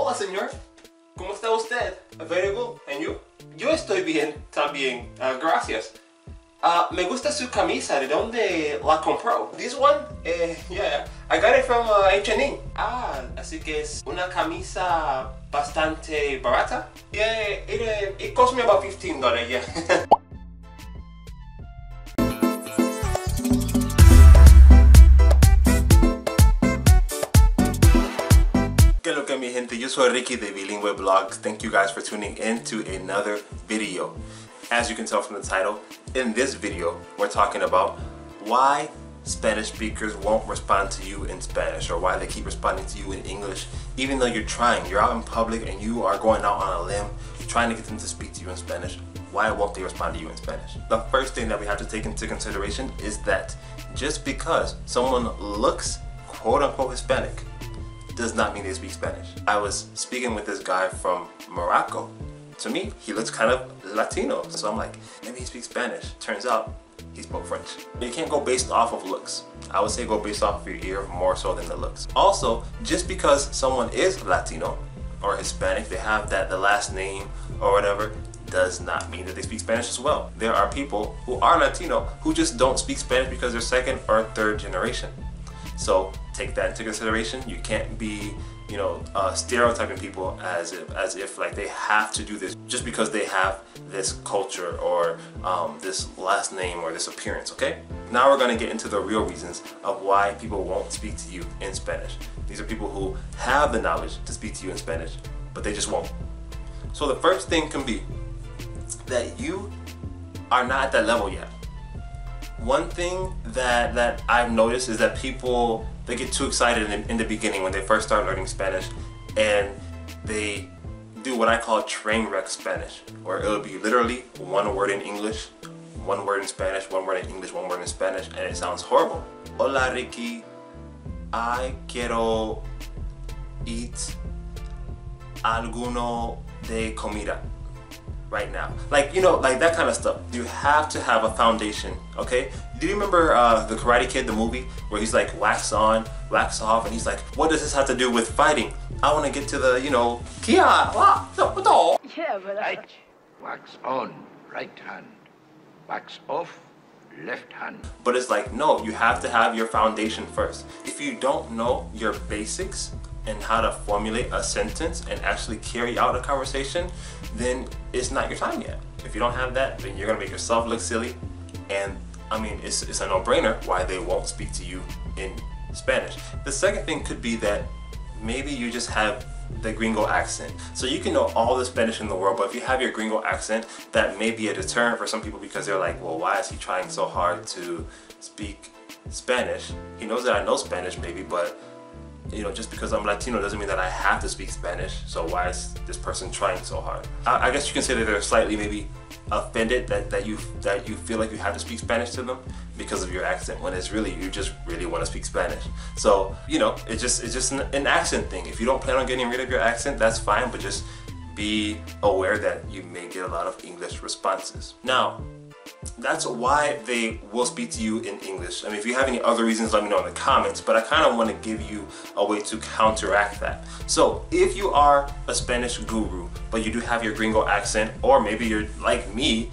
Hola, señor. ¿Cómo está usted? Very good. And you? Yo estoy bien también. Gracias. Me gusta su camisa. ¿De dónde la compró? This one? Yeah. I got it from H&M. Así que es una camisa bastante barata. Yeah, it cost me about $15, yeah. ¿Qué lo que mi gente? Yo soy Ricky de Bilingue Blogs. Thank you guys for tuning in to another video. As you can tell from the title, in this video we're talking about why Spanish speakers won't respond to you in Spanish, or why they keep responding to you in English even though you're trying. You're out in public and you are going out on a limb trying to get them to speak to you in Spanish. Why won't they respond to you in Spanish? The first thing that we have to take into consideration is that just because someone looks quote-unquote Hispanic does not mean they speak Spanish. I was speaking with this guy from Morocco. To me, he looks kind of Latino, so I'm like, maybe he speaks Spanish. Turns out, he spoke French. You can't go based off of looks. I would say go based off of your ear more so than the looks. Also, just because someone is Latino or Hispanic, they have the last name or whatever, does not mean that they speak Spanish as well. There are people who are Latino who just don't speak Spanish because they're second or third generation. So take that into consideration. You can't be, stereotyping people as if like they have to do this just because they have this culture or this last name or this appearance, okay? Now we're gonna get into the real reasons of why people won't speak to you in Spanish. These are people who have the knowledge to speak to you in Spanish, but they just won't. So the first thing can be that you are not at that level yet. One thing that I've noticed is that people, they get too excited in the beginning when they first start learning Spanish, and they do what I call train wreck Spanish, where it'll be literally one word in English, one word in Spanish, one word in English, one word in Spanish, and it sounds horrible. Hola Ricky, I quiero eat alguno de comida right now. Like that kind of stuff. You have to have a foundation, okay? Do you remember the Karate Kid, the movie, where he's like wax on, wax off, and he's like, what does this have to do with fighting? I want to get to the, Kia, yeah, but right, wax on, right hand, wax off, left hand. But it's like, no, you have to have your foundation first. If you don't know your basics and how to formulate a sentence and actually carry out a conversation, then it's not your time yet. If you don't have that, then you're gonna make yourself look silly, and I mean, it's a no-brainer why they won't speak to you in Spanish. The second thing could be that maybe you just have the gringo accent. So you can know all the Spanish in the world, but if you have your gringo accent, that may be a deterrent for some people, because they're like, well, why is he trying so hard to speak Spanish? He knows that I know Spanish maybe, but just because I'm Latino doesn't mean that I have to speak Spanish. So why is this person trying so hard? I guess you can say that they're slightly maybe offended that you feel like you have to speak Spanish to them because of your accent, when it's really, you just really want to speak Spanish. So it's just an accent thing. If you don't plan on getting rid of your accent, that's fine, but just be aware that you may get a lot of English responses. Now, that's why they will speak to you in English. I mean, if you have any other reasons, let me know in the comments, but I kind of want to give you a way to counteract that. So if you are a Spanish guru, but you do have your gringo accent, or maybe you're like me,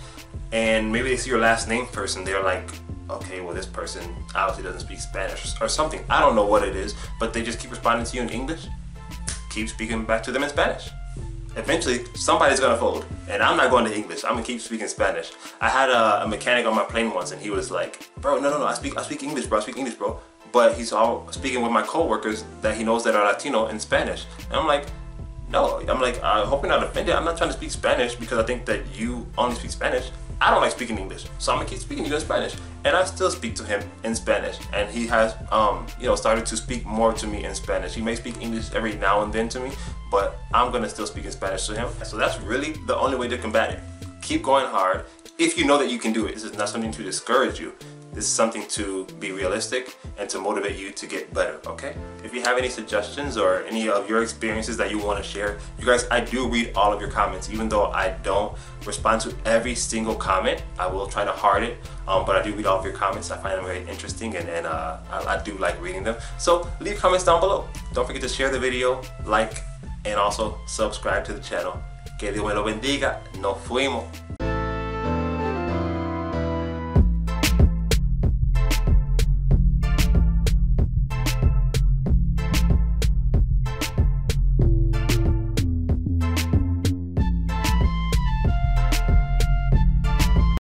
and maybe they see your last name first and they're like, okay, well, this person obviously doesn't speak Spanish or something. I don't know what it is, but they just keep responding to you in English. Keep speaking back to them in Spanish. Eventually, somebody's gonna fold, and I'm not going to English. I'm gonna keep speaking Spanish. I had a mechanic on my plane once, and he was like, "Bro, no, I speak English, bro. I speak English, bro." But he's all speaking with my coworkers that he knows that are Latino in Spanish, and I'm like, "No." I'm like, I hope you're not offended. I'm not trying to speak Spanish because I think that you only speak Spanish. I don't like speaking English, so I'm gonna keep speaking to you in Spanish. And I still speak to him in Spanish, and he has, started to speak more to me in Spanish. He may speak English every now and then to me, but I'm gonna still speak in Spanish to him. So that's really the only way to combat it. Keep going hard if you know that you can do it. This is not something to discourage you. This is something to be realistic and to motivate you to get better, okay? If you have any suggestions or any of your experiences that you want to share, you guys, I do read all of your comments. Even though I don't respond to every single comment, I will try to heart it, but I do read all of your comments. I find them very interesting, and I do like reading them. So leave comments down below. Don't forget to share the video, like, and also subscribe to the channel. Que Dios me lo bendiga. Nos fuimos.